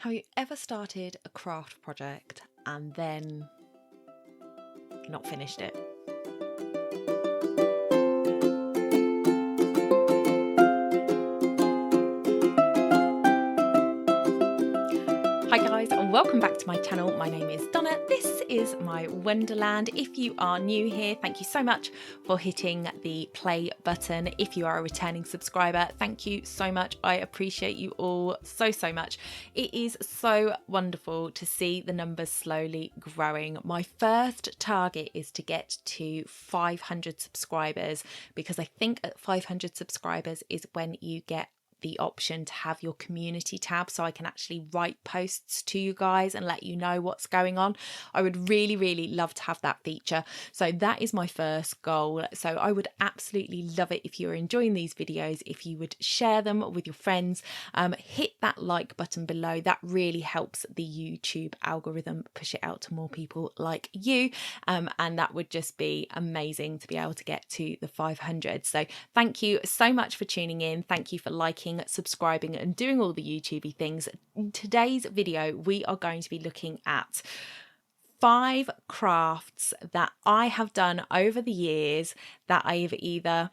Have you ever started a craft project and then not finished it? Hi guys, and welcome back to my channel. My name is Donna. This is my Wonderland. If you are new here, thank you so much for hitting the play button. If you are a returning subscriber, thank you so much. I appreciate you all so much. It is so wonderful to see the numbers slowly growing. My first target is to get to 500 subscribers, because I think at 500 subscribers is when you get the option to have your community tab, so I can actually write posts to you guys and let you know what's going on. I would really love to have that feature. So that is my first goal. So I would absolutely love it if you're enjoying these videos, if you would share them with your friends. Hit that like button below. That really helps the YouTube algorithm push it out to more people like you. And that would just be amazing to be able to get to the 500. So thank you so much for tuning in. Thank you for liking, subscribing and doing all the YouTubey things. In today's video we are going to be looking at 5 crafts that I have done over the years that I've either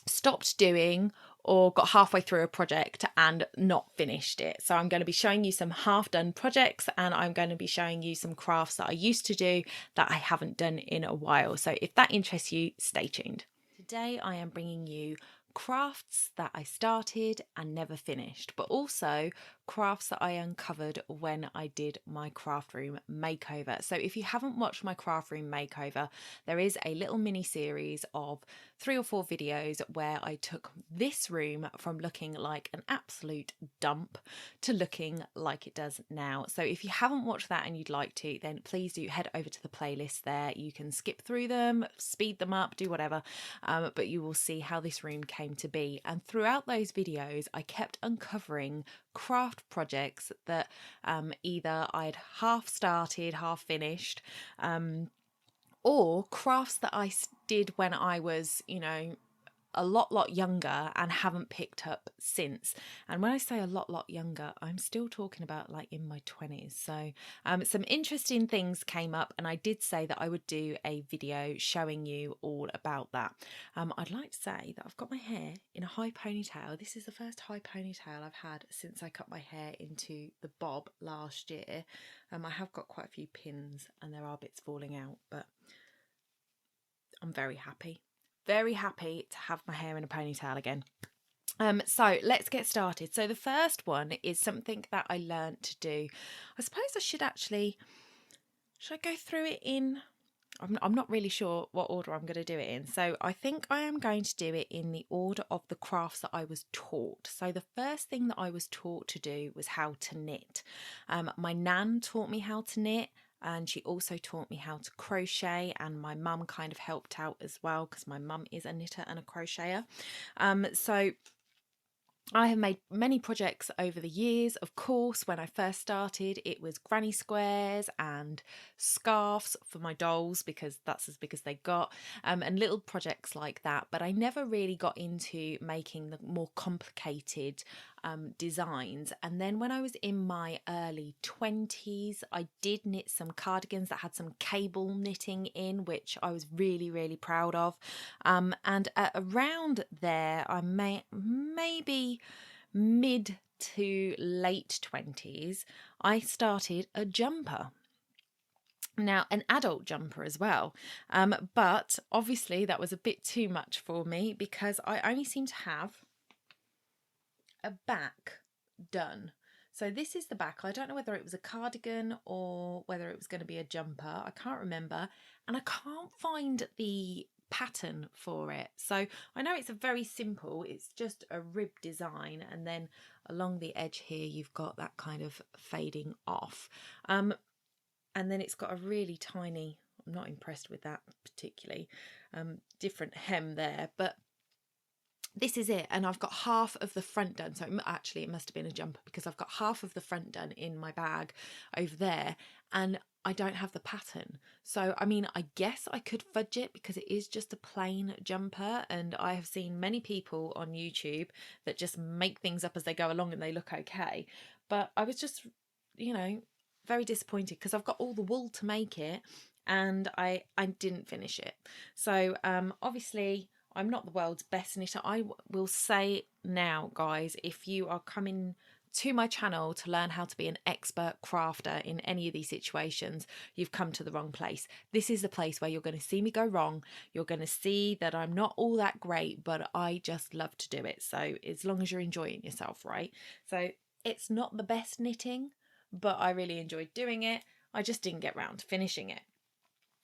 stopped doing or got halfway through a project and not finished it. So I'm going to be showing you some half done projects, and I'm going to be showing you some crafts that I used to do that I haven't done in a while. So if that interests you, stay tuned. Today I am bringing you crafts that I started and never finished, but also crafts that I uncovered when I did my craft room makeover. So if you haven't watched my craft room makeover, there is a little mini series of 3 or 4 videos where I took this room from looking like an absolute dump to looking like it does now. So if you haven't watched that and you'd like to, then please do head over to the playlist there. You can skip through them, speed them up, do whatever, but you will see how this room came to be. And throughout those videos I kept uncovering craft projects that either I'd half started, half finished, or crafts that I did when I was, a lot younger and haven't picked up since. And when I say a lot younger, I'm still talking about like in my 20s. So some interesting things came up, and I did say that I would do a video showing you all about that. I'd like to say that I've got my hair in a high ponytail. This is the first high ponytail I've had since I cut my hair into the bob last year. I have got quite a few pins and there are bits falling out, but I'm very happy to have my hair in a ponytail again. So let's get started. So the first one is something that I learned to do. I suppose should I go through it in, I'm not really sure what order I'm going to do it in. So I think I am going to do it in the order of the crafts that I was taught. So the first thing that I was taught to do was how to knit. My nan taught me how to knit, and she also taught me how to crochet, and my mum kind of helped out as well because my mum is a knitter and a crocheter. So I have made many projects over the years. Of course, when I first started, it was granny squares and scarves for my dolls because that's as big as they got, and little projects like that. But I never really got into making the more complicated designs. And then when I was in my early 20s, I did knit some cardigans that had some cable knitting in, which I was really proud of. And around there, I maybe mid to late 20s, I started a jumper. Now, an adult jumper as well, but obviously that was a bit too much for me because I only seem to have a back done. So this is the back. I don't know whether it was a cardigan or whether it was going to be a jumper. I can't remember, and I can't find the pattern for it. So I know it's a very simple, it's just a rib design, and then along the edge here you've got that kind of fading off, and then it's got a really tiny, I'm not impressed with that particularly, different hem there, but this is it. And I've got half of the front done. So actually it must have been a jumper because I've got half of the front done in my bag over there, and I don't have the pattern. So I mean, I guess I could fudge it because it is just a plain jumper, and I have seen many people on YouTube that just make things up as they go along and they look okay. But I was just you know, very disappointed because I've got all the wool to make it and I didn't finish it. So obviously I'm not the world's best knitter. I will say now, guys, if you are coming to my channel to learn how to be an expert crafter in any of these situations, you've come to the wrong place. This is the place where you're going to see me go wrong. You're going to see that I'm not all that great, but I just love to do it. So as long as you're enjoying yourself, right? So it's not the best knitting, but I really enjoyed doing it. I just didn't get round to finishing it.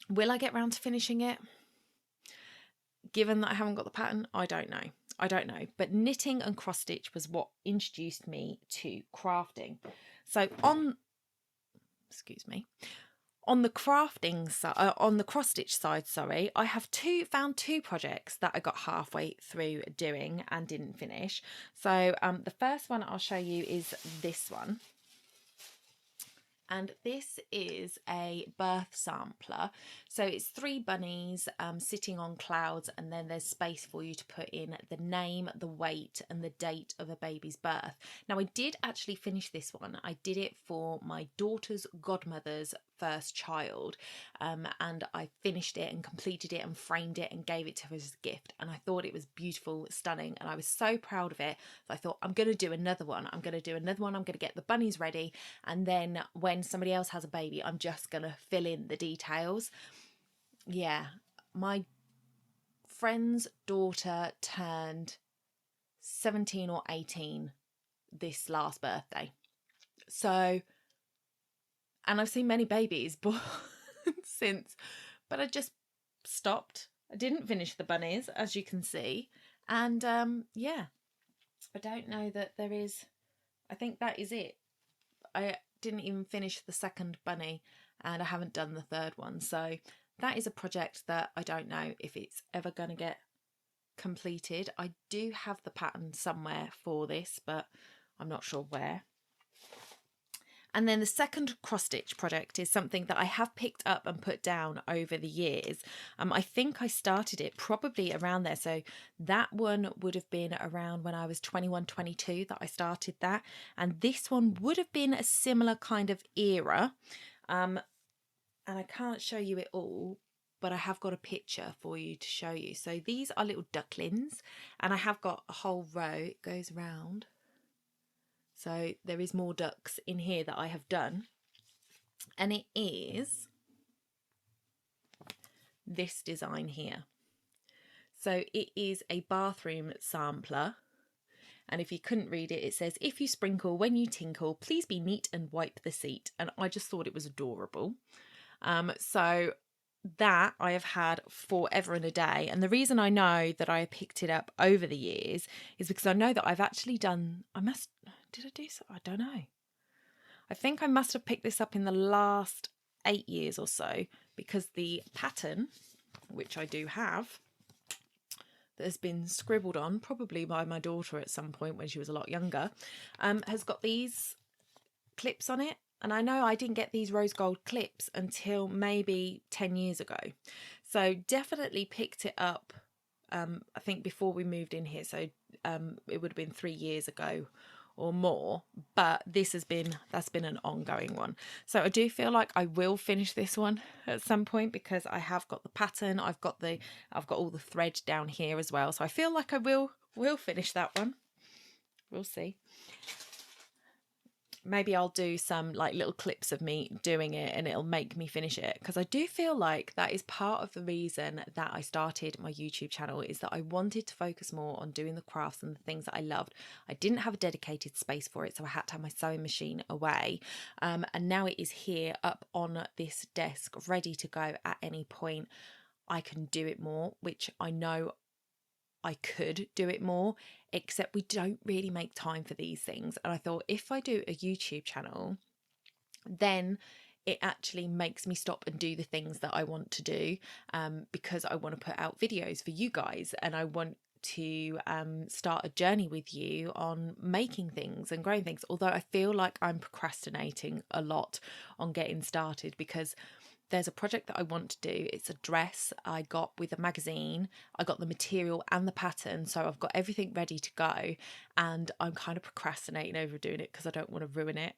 Will I get round to finishing it? Given that I haven't got the pattern, I don't know. I don't know. But knitting and cross stitch was what introduced me to crafting. So excuse me, on the crafting side, on the cross stitch side, sorry, I have found two projects that I got halfway through doing and didn't finish. So the first one I'll show you is this one. And this is a birth sampler. So it's 3 bunnies sitting on clouds, and then there's space for you to put in the name, the weight and the date of a baby's birth. Now I did actually finish this one. I did it for my daughter's godmother's first child, and I finished it and completed it and framed it and gave it to her as a gift, and I thought it was beautiful, stunning, and I was so proud of it that I thought I'm going to do another one. I'm going to get the bunnies ready, and then when somebody else has a baby, I'm just going to fill in the details. Yeah, my friend's daughter turned 17 or 18 this last birthday, so, and I've seen many babies born since, but I just stopped. I didn't finish the bunnies, as you can see, and yeah, I don't know that there is, I think that is it. I didn't even finish the second bunny, and I haven't done the third one, so that is a project that I don't know if it's ever going to get completed. I do have the pattern somewhere for this, but I'm not sure where. And then the second cross stitch project is something that I have picked up and put down over the years. I think I started it probably around there. So that one would have been around when I was 21, 22 that I started that. And this one would have been a similar kind of era. And I can't show you it all, but I have got a picture for you to show you. So these are little ducklings, and I have got a whole row. It goes round. So there is more ducks in here that I have done, and it is this design here. So it is a bathroom sampler, and if you couldn't read it, it says, "If you sprinkle when you tinkle, please be neat and wipe the seat." And I just thought it was adorable. So that I have had forever and a day, and the reason I know that I picked it up over the years is because I know that I've actually done, did I do so? I don't know. I think I must have picked this up in the last 8 years or so, because the pattern, which I do have, that has been scribbled on, probably by my daughter at some point when she was a lot younger, has got these clips on it. And I know I didn't get these rose gold clips until maybe 10 years ago. So definitely picked it up, I think before we moved in here. So it would have been 3 years ago or more, but that's been an ongoing one. So I do feel like I will finish this one at some point, because I have got the pattern, I've got all the thread down here as well, so I feel like I will finish that one. We'll see. Maybe I'll do some like little clips of me doing it, and it'll make me finish it, because I do feel like that is part of the reason that I started my YouTube channel, is that I wanted to focus more on doing the crafts and the things that I loved. I didn't have a dedicated space for it, so I had to have my sewing machine away, and now it is here up on this desk ready to go at any point. I can do it more, which I know I could do it more, except we don't really make time for these things. And I thought, if I do a YouTube channel, then it actually makes me stop and do the things that I want to do, because I want to put out videos for you guys, and I want to start a journey with you on making things and growing things. Although I feel like I'm procrastinating a lot on getting started, because there's a project that I want to do. It's a dress I got with a magazine. I got the material and the pattern, so I've got everything ready to go, and I'm kind of procrastinating over doing it because I don't want to ruin it.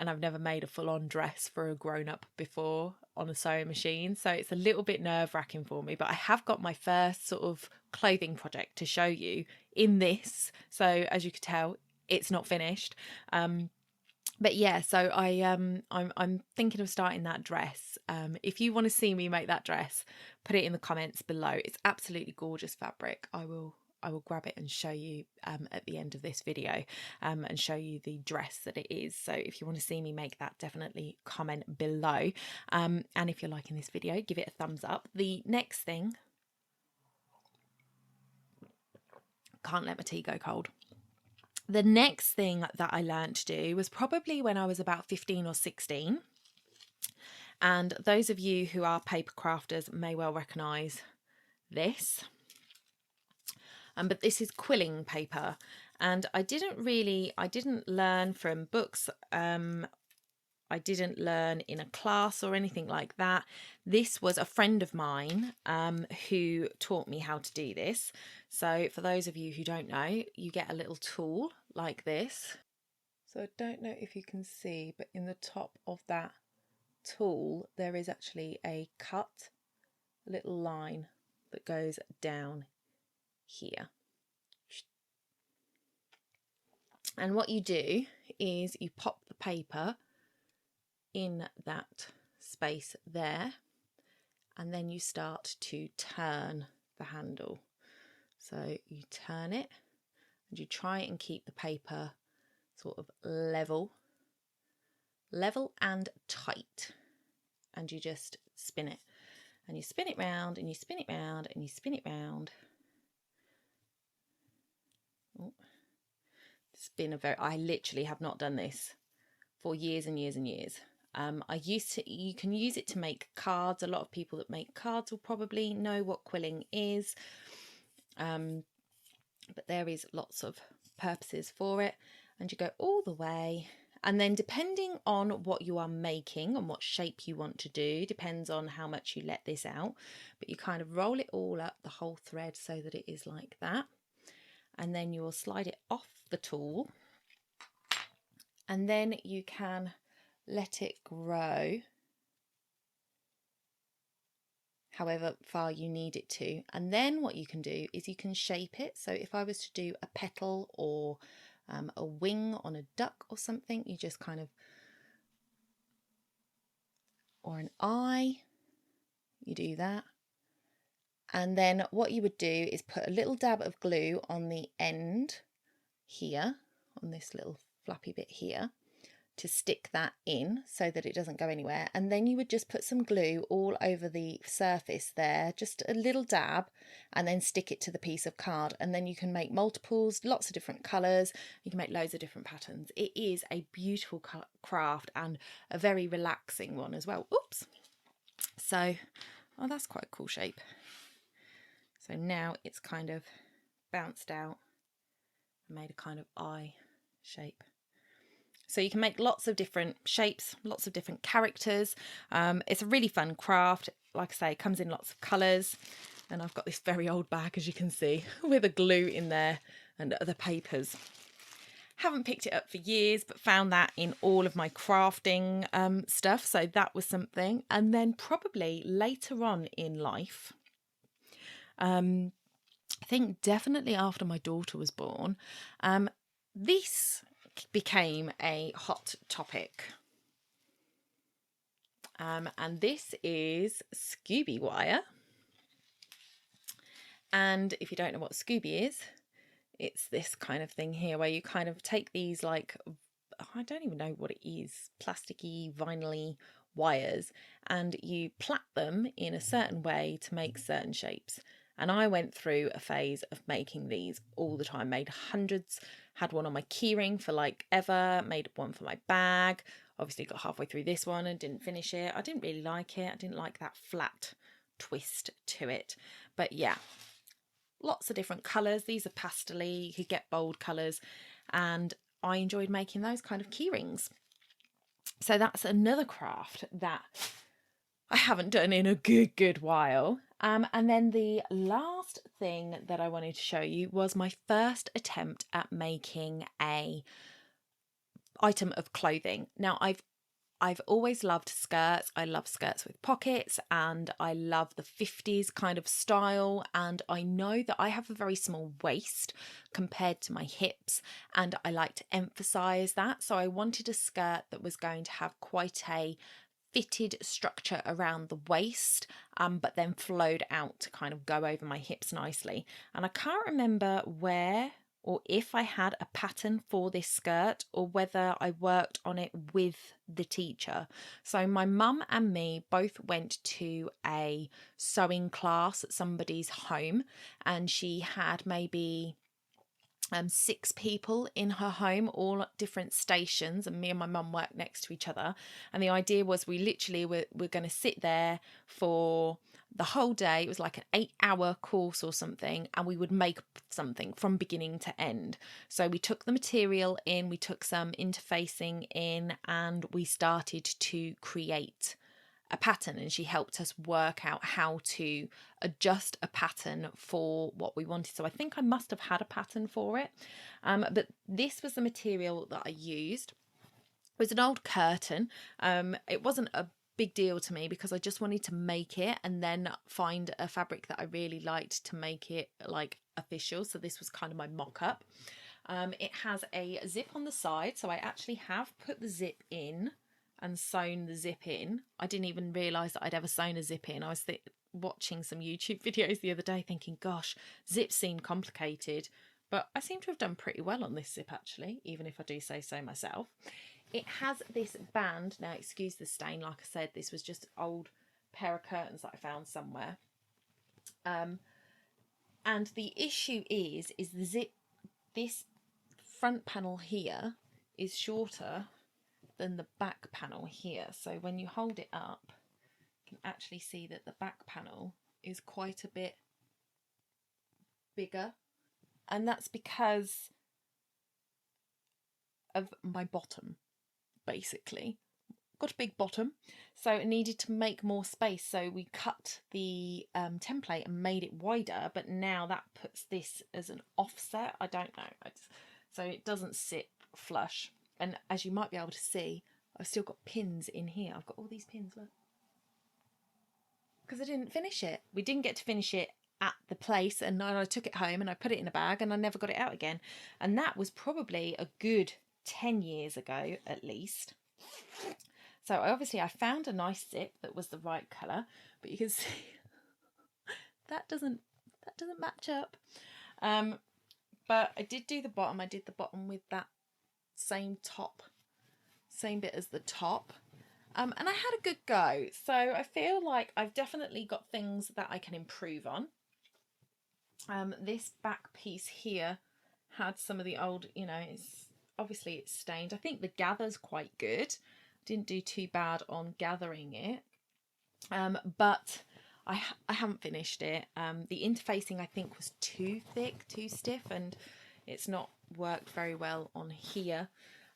and I've never made a full-on dress for a grown-up before on a sewing machine, so it's a little bit nerve-wracking for me, but I have got my first sort of clothing project to show you in this, so as you could tell, it's not finished. But yeah, so I'm thinking of starting that dress. If you want to see me make that dress, put it in the comments below. It's absolutely gorgeous fabric. I will grab it and show you at the end of this video, and show you the dress that it is. So if you want to see me make that, definitely comment below. And if you're liking this video, give it a thumbs up. The next thing, can't let my tea go cold. The next thing that I learned to do was probably when I was about 15 or 16. And those of you who are paper crafters may well recognise this. But this is quilling paper. And I didn't learn from books. I didn't learn in a class or anything like that. This was a friend of mine who taught me how to do this. So for those of you who don't know, you get a little tool like this. So I don't know if you can see, but in the top of that tool, there is actually a cut, a little line that goes down here. And what you do is you pop the paper in that space there, and then you start to turn the handle. So you turn it and you try and keep the paper sort of level and tight, and you just spin it, and you spin it round and you spin it round and you spin it round. Oh, it's been I literally have not done this for years and years and years. You can use it to make cards. A lot of people that make cards will probably know what quilling is. But there is lots of purposes for it. And you go all the way. And then depending on what you are making and what shape you want to do, depends on how much you let this out. But you kind of roll it all up, the whole thread, so that it is like that. And then you will slide it off the tool. And then you can let it grow however far you need it to, and then what you can do is you can shape it. So if I was to do a petal or a wing on a duck or something, you just kind of, or an eye, you do that. And then what you would do is put a little dab of glue on the end here, on this little flappy bit here, to stick that in so that it doesn't go anywhere. And then you would just put some glue all over the surface there, just a little dab, and then stick it to the piece of card. And then you can make multiples, lots of different colours. You can make loads of different patterns. It is a beautiful craft and a very relaxing one as well. Oops. So, oh, that's quite a cool shape. So now it's kind of bounced out and made a kind of eye shape. So you can make lots of different shapes, lots of different characters. It's a really fun craft. Like I say, it comes in lots of colours. And I've got this very old bag, as you can see, with a glue in there and other papers. Haven't picked it up for years, but found that in all of my crafting stuff. So that was something. And then probably later on in life, I think definitely after my daughter was born, this became a hot topic. And this is Scoobie wire. And if you don't know what Scoobie is, it's this kind of thing here where you kind of take these, like, I don't even know what it is, plasticky, vinyl-y wires, and you plait them in a certain way to make certain shapes. And I went through a phase of making these all the time, made hundreds, had one on my keyring for like ever, made one for my bag, obviously got halfway through this one and didn't finish it. I didn't really like it. I didn't like that flat twist to it. But yeah, lots of different colours. These are pastel-y, you could get bold colours, and I enjoyed making those kind of keyrings. So that's another craft that I haven't done in a good while. And then the last thing that I wanted to show you was my first attempt at making a item of clothing. Now I've always loved skirts. I love skirts with pockets, and I love the 50s kind of style. And I know that I have a very small waist compared to my hips, and I like to emphasize that. So I wanted a skirt that was going to have quite a fitted structure around the waist, but then flowed out to kind of go over my hips nicely. And I can't remember where or if I had a pattern for this skirt, or whether I worked on it with the teacher. So my mum and me both went to a sewing class at somebody's home, and she had maybe 6 people in her home, all at different stations, and me and my mum worked next to each other. And the idea was we literally were going to sit there for the whole day. It was like an 8-hour course or something, and we would make something from beginning to end. So we took the material in, we took some interfacing in, and we started to create a pattern, and she helped us work out how to adjust a pattern for what we wanted. So I think I must have had a pattern for it, but this was the material that I used. It was an old curtain. It wasn't a big deal to me because I just wanted to make it and then find a fabric that I really liked to make it like official. So this was kind of my mock-up. It has a zip on the side, so I actually have put the zip in and sewn the zip in. I didn't even realise that I'd ever sewn a zip in. I was watching some YouTube videos the other day thinking, gosh, zips seem complicated, but I seem to have done pretty well on this zip actually, even if I do say so myself. It has this band. Now, excuse the stain, like I said, this was just an old pair of curtains that I found somewhere. And the issue is the zip, this front panel here is shorter than the back panel here. So when you hold it up, you can actually see that the back panel is quite a bit bigger. And that's because of my bottom, basically. Got a big bottom, so it needed to make more space. So we cut the template and made it wider, but now that puts this as an offset. I don't know. So it doesn't sit flush. And as you might be able to see, I've still got pins in here. I've got all these pins, look. Because I didn't finish it. We didn't get to finish it at the place, and I took it home and I put it in a bag and I never got it out again. And that was probably a good 10 years ago at least. So obviously I found a nice zip that was the right colour, but you can see that doesn't match up. But I did do the bottom. I did the bottom with that same bit as the top. And I had a good go. So I feel like I've definitely got things that I can improve on. This back piece here had some of the old, it's stained. I think the gather's quite good. Didn't do too bad on gathering it. But I haven't finished it. The interfacing I think was too thick, too stiff, and it's not worked very well on here.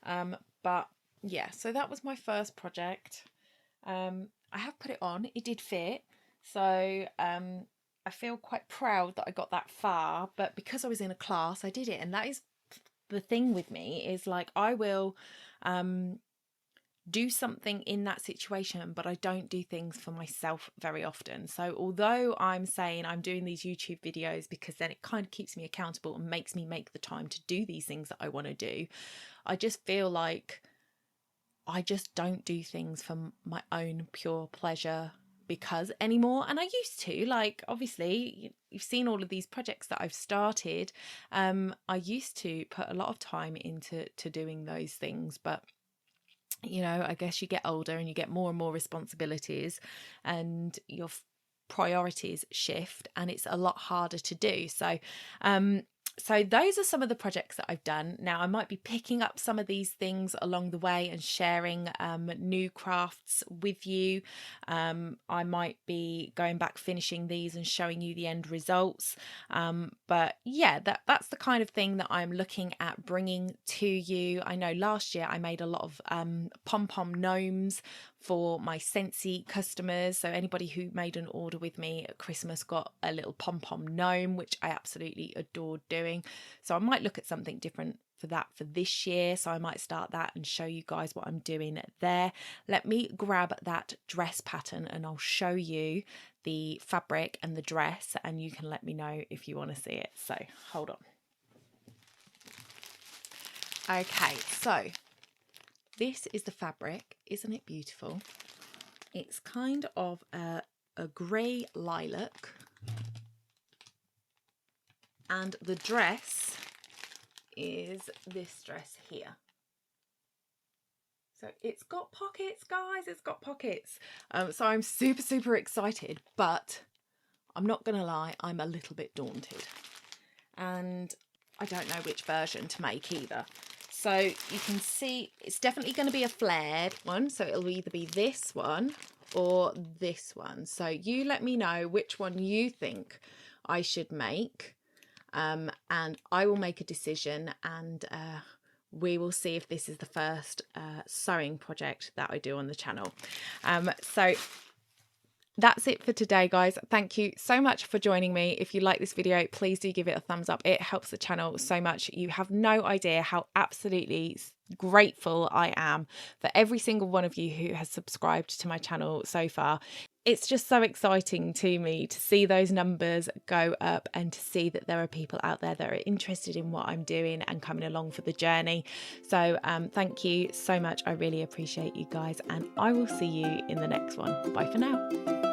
But yeah, so that was my first project. I have put it on. It did fit. So I feel quite proud that I got that far, but because I was in a class, I did it. And that is the thing with me, is like I will do something in that situation, but I don't do things for myself very often. So although I'm saying I'm doing these YouTube videos because then it kind of keeps me accountable and makes me make the time to do these things that I want to do, I just feel like I just don't do things for my own pure pleasure because anymore. And I used to, like, obviously you've seen all of these projects that I've started. I used to put a lot of time into doing those things, but I guess you get older and you get more and more responsibilities and your priorities shift and it's a lot harder to do. So those are some of the projects that I've done. Now I might be picking up some of these things along the way and sharing new crafts with you. I might be going back, finishing these and showing you the end results. But yeah, that's the kind of thing that I'm looking at bringing to you. I know last year I made a lot of pom-pom gnomes for my Scentsy customers. So anybody who made an order with me at Christmas got a little pom-pom gnome, which I absolutely adored doing. doing. So I might look at something different for that for this year. So I might start that and show you guys what I'm doing there. Let me grab that dress pattern and I'll show you the fabric and the dress, and you can let me know if you want to see it. So hold on. Okay, so this is the fabric. Isn't it beautiful? It's kind of a grey lilac, and the dress is this dress here. So it's got pockets, guys, it's got pockets. So I'm super excited, but I'm not gonna lie, I'm a little bit daunted, and I don't know which version to make either. So you can see it's definitely going to be a flared one, so it'll either be this one or this one. So you let me know which one you think I should make, and I will make a decision, and we will see if this is the first sewing project that I do on the channel. So that's it for today, guys. Thank you so much for joining me. If you like this video, please do give it a thumbs up. It helps the channel so much. You have no idea how absolutely grateful I am for every single one of you who has subscribed to my channel so far. It's just so exciting to me to see those numbers go up and to see that there are people out there that are interested in what I'm doing and coming along for the journey. So thank you so much. I really appreciate you guys, and I will see you in the next one. Bye for now.